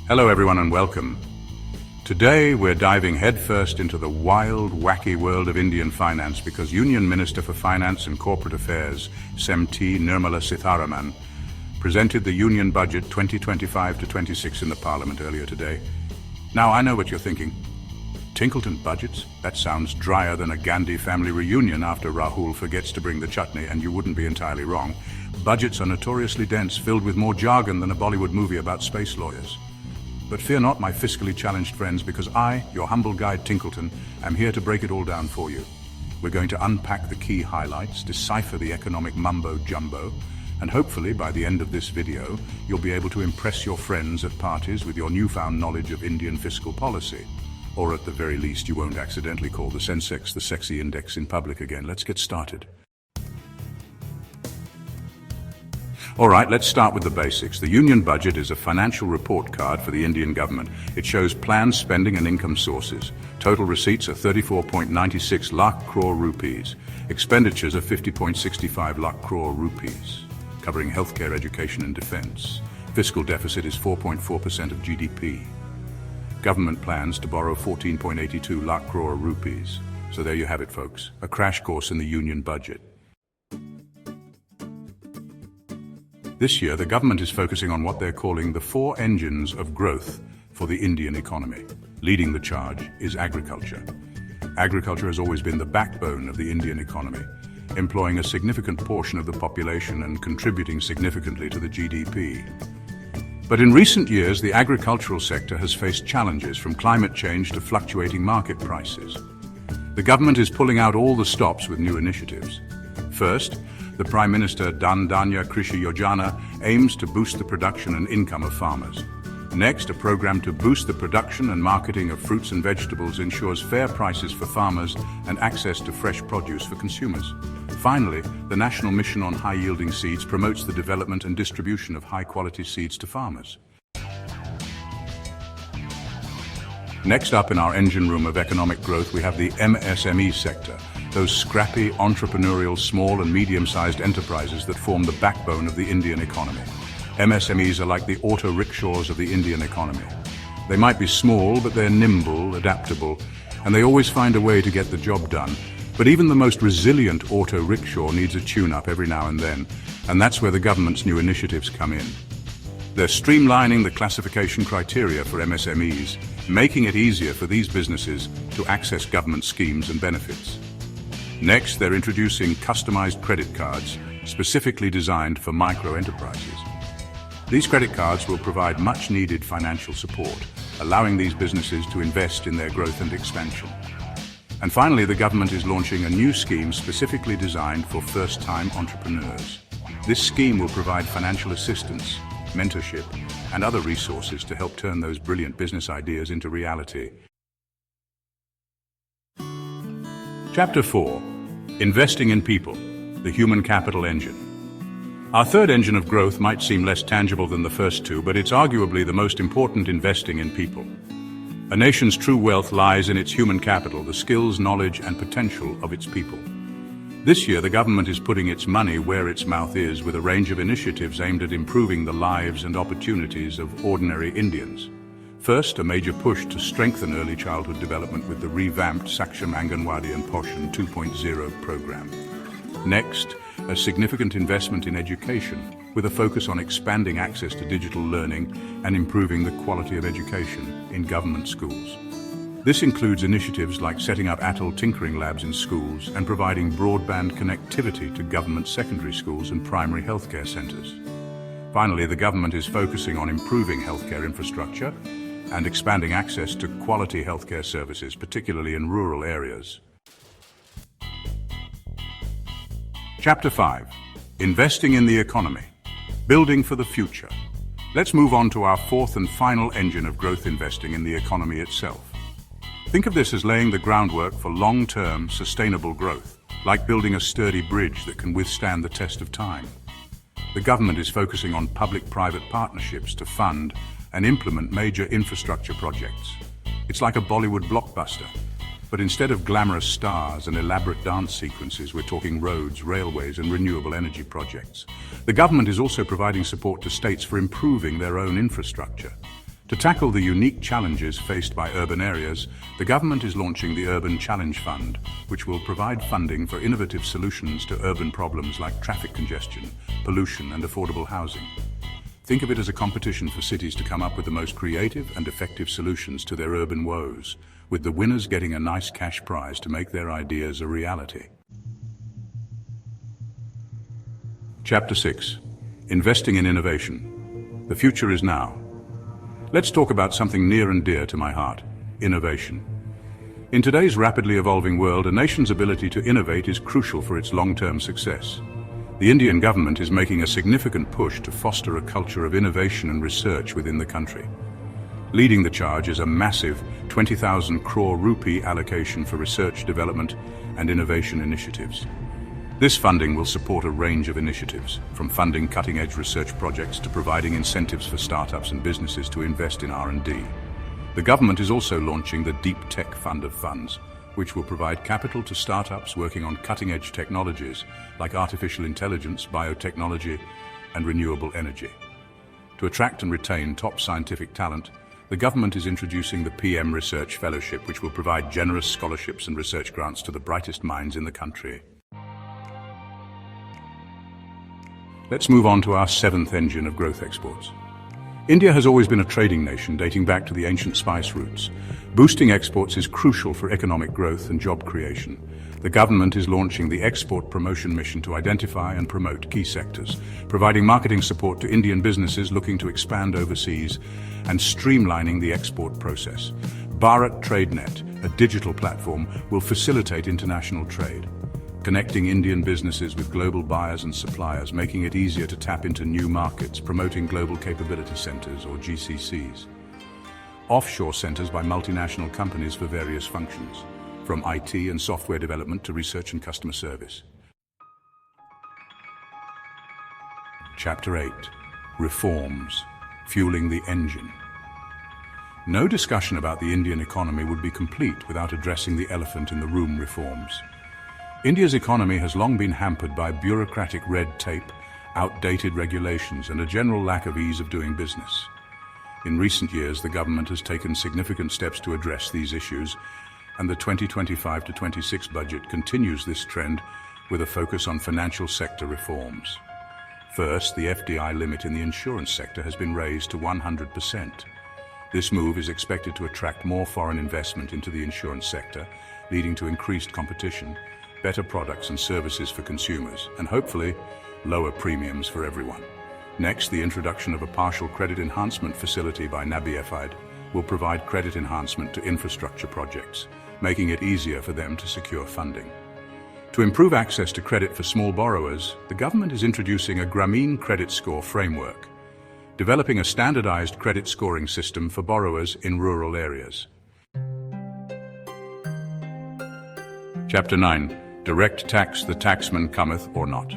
Hello everyone and welcome. Today we're diving headfirst into the wild, wacky world of Indian finance because Union Minister for Finance and Corporate Affairs, SMT Nirmala Sitharaman, presented the Union Budget 2025 to 26 in the Parliament earlier today. Now I know what you're thinking. Tinkleton budgets? That sounds drier than a Gandhi family reunion after Rahul forgets to bring the chutney, and you wouldn't be entirely wrong. Budgets are notoriously dense, filled with more jargon than a Bollywood movie about space lawyers. But fear not, my fiscally challenged friends, because I, your humble guide Tinkleton, am here to break it all down for you. We're going to unpack the key highlights, decipher the economic mumbo-jumbo, and hopefully by the end of this video, you'll be able to impress your friends at parties with your newfound knowledge of Indian fiscal policy. Or at the very least, you won't accidentally call the Sensex the sexy index in public again. Let's get started. All right, let's start with the basics. The Union Budget is a financial report card for the Indian government. It shows planned spending and income sources. Total receipts are 34.96 lakh crore rupees. Expenditures are 50.65 lakh crore rupees, covering healthcare, education and defense. Fiscal deficit is 4.4% of GDP. Government plans to borrow 14.82 lakh crore rupees. So there you have it, folks. A crash course in the Union Budget. This year, the government is focusing on what they're calling the 4 engines of growth for the Indian economy. Leading the charge is agriculture. Agriculture has always been the backbone of the Indian economy, employing a significant portion of the population and contributing significantly to the GDP. But in recent years, the agricultural sector has faced challenges from climate change to fluctuating market prices. The government is pulling out all the stops with new initiatives. First, the Prime Minister Dhan Dhanya Krishi Yojana aims to boost the production and income of farmers. Next, a program to boost the production and marketing of fruits and vegetables ensures fair prices for farmers and access to fresh produce for consumers. Finally, the National Mission on High-Yielding Seeds promotes the development and distribution of high-quality seeds to farmers. Next up in our engine room of economic growth, we have the MSME sector, those scrappy, entrepreneurial, small and medium-sized enterprises that form the backbone of the Indian economy. MSMEs are like the auto rickshaws of the Indian economy. They might be small, but they're nimble, adaptable, and they always find a way to get the job done. But even the most resilient auto rickshaw needs a tune-up every now and then, and that's where the government's new initiatives come in. They're streamlining the classification criteria for MSMEs, making it easier for these businesses to access government schemes and benefits. Next, they're introducing customized credit cards specifically designed for micro-enterprises. These credit cards will provide much-needed financial support, allowing these businesses to invest in their growth and expansion. And finally, the government is launching a new scheme specifically designed for first-time entrepreneurs. This scheme will provide financial assistance, mentorship, and other resources to help turn those brilliant business ideas into reality. Chapter 4. Investing in people, the human capital engine. Our third engine of growth might seem less tangible than the first two, but it's arguably the most important: investing in people. A nation's true wealth lies in its human capital, the skills, knowledge, and potential of its people. This year, the government is putting its money where its mouth is with a range of initiatives aimed at improving the lives and opportunities of ordinary Indians. First, a major push to strengthen early childhood development with the revamped Saksham Anganwadi and Poshan 2.0 program. Next, a significant investment in education with a focus on expanding access to digital learning and improving the quality of education in government schools. This includes initiatives like setting up Atal tinkering labs in schools and providing broadband connectivity to government secondary schools and primary healthcare centers. Finally, the government is focusing on improving healthcare infrastructure and expanding access to quality healthcare services, particularly in rural areas. Chapter 5. Investing in the economy. Building for the future. Let's move on to our fourth and final engine of growth: investing in the economy itself. Think of this as laying the groundwork for long-term, sustainable growth, like building a sturdy bridge that can withstand the test of time. The government is focusing on public-private partnerships to fund and implement major infrastructure projects. It's like a Bollywood blockbuster, but instead of glamorous stars and elaborate dance sequences, we're talking roads, railways, and renewable energy projects. The government is also providing support to states for improving their own infrastructure. To tackle the unique challenges faced by urban areas, the government is launching the Urban Challenge Fund, which will provide funding for innovative solutions to urban problems like traffic congestion, pollution, and affordable housing. Think of it as a competition for cities to come up with the most creative and effective solutions to their urban woes, with the winners getting a nice cash prize to make their ideas a reality. Chapter 6. Investing in Innovation. The future is now. Let's talk about something near and dear to my heart: innovation. In today's rapidly evolving world, a nation's ability to innovate is crucial for its long-term success. The Indian government is making a significant push to foster a culture of innovation and research within the country. Leading the charge is a massive 20,000 crore rupee allocation for research, development, and innovation initiatives. This funding will support a range of initiatives, from funding cutting-edge research projects to providing incentives for startups and businesses to invest in R&D. The government is also launching the Deep Tech Fund of Funds, which will provide capital to startups working on cutting-edge technologies like artificial intelligence, biotechnology, and renewable energy. To attract and retain top scientific talent, the government is introducing the PM Research Fellowship, which will provide generous scholarships and research grants to the brightest minds in the country. Let's move on to our seventh engine of growth: exports. India has always been a trading nation dating back to the ancient spice routes. Boosting exports is crucial for economic growth and job creation. The government is launching the Export Promotion Mission to identify and promote key sectors, providing marketing support to Indian businesses looking to expand overseas, and streamlining the export process. Bharat TradeNet, a digital platform, will facilitate international trade, connecting Indian businesses with global buyers and suppliers, making it easier to tap into new markets, promoting Global Capability Centers, or GCCs. Offshore centers by multinational companies for various functions, from IT and software development to research and customer service. Chapter 8. Reforms. Fueling the engine. No discussion about the Indian economy would be complete without addressing the elephant in the room: reforms. India's economy has long been hampered by bureaucratic red tape, outdated regulations, and a general lack of ease of doing business. In recent years, the government has taken significant steps to address these issues, and the 2025-26 budget continues this trend with a focus on financial sector reforms. First, the FDI limit in the insurance sector has been raised to 100%. This move is expected to attract more foreign investment into the insurance sector, leading to increased competition, better products and services for consumers, and hopefully, lower premiums for everyone. Next, the introduction of a partial credit enhancement facility by NaBFID will provide credit enhancement to infrastructure projects, making it easier for them to secure funding. To improve access to credit for small borrowers, the government is introducing a Grameen Credit Score framework, developing a standardized credit scoring system for borrowers in rural areas. Chapter 9. Direct tax: the taxman cometh or not.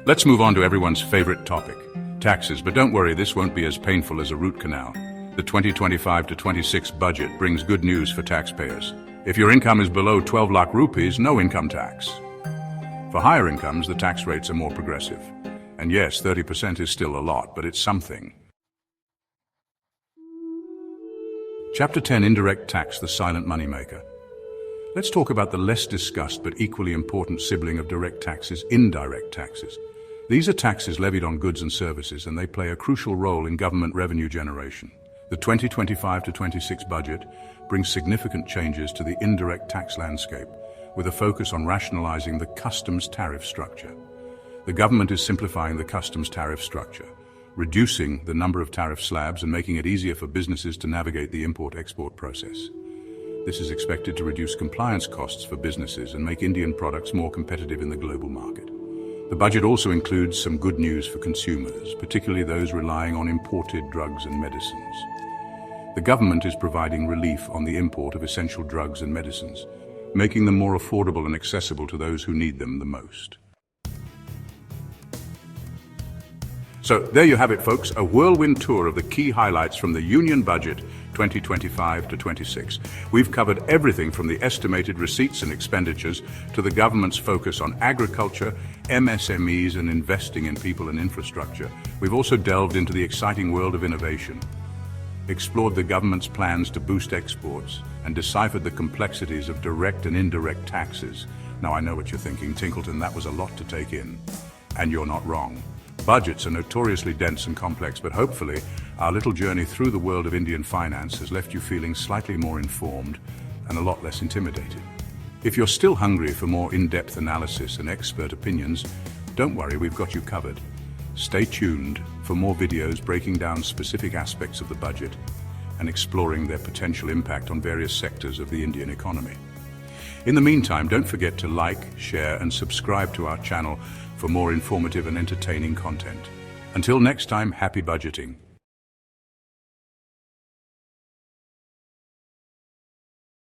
Let's move on to everyone's favorite topic: taxes. But don't worry, this won't be as painful as a root canal. The 2025-26 budget brings good news for taxpayers. If your income is below 12 lakh rupees, no income tax. For higher incomes, the tax rates are more progressive. And yes, 30% is still a lot, but it's something. Chapter 10. Indirect tax: the silent moneymaker. Let's talk about the less discussed but equally important sibling of direct taxes: indirect taxes. These are taxes levied on goods and services, and they play a crucial role in government revenue generation. The 2025-26 budget brings significant changes to the indirect tax landscape, with a focus on rationalizing the customs tariff structure. The government is simplifying the customs tariff structure, reducing the number of tariff slabs and making it easier for businesses to navigate the import-export process. This is expected to reduce compliance costs for businesses and make Indian products more competitive in the global market. The budget also includes some good news for consumers, particularly those relying on imported drugs and medicines. The government is providing relief on the import of essential drugs and medicines, making them more affordable and accessible to those who need them the most. So there you have it, folks, a whirlwind tour of the key highlights from the Union Budget 2025-26. We've covered everything from the estimated receipts and expenditures to the government's focus on agriculture, MSMEs, and investing in people and infrastructure. We've also delved into the exciting world of innovation. explored the government's plans to boost exports, and deciphered the complexities of direct and indirect taxes. Now I know what you're thinking, Tinkleton, that was a lot to take in. And you're not wrong. Budgets are notoriously dense and complex, but hopefully our little journey through the world of Indian finance has left you feeling slightly more informed and a lot less intimidated. If you're still hungry for more in-depth analysis and expert opinions, don't worry, we've got you covered. Stay tuned for more videos breaking down specific aspects of the budget and exploring their potential impact on various sectors of the Indian economy. In the meantime, don't forget to like, share, and subscribe to our channel for more informative and entertaining content. Until next time, happy budgeting.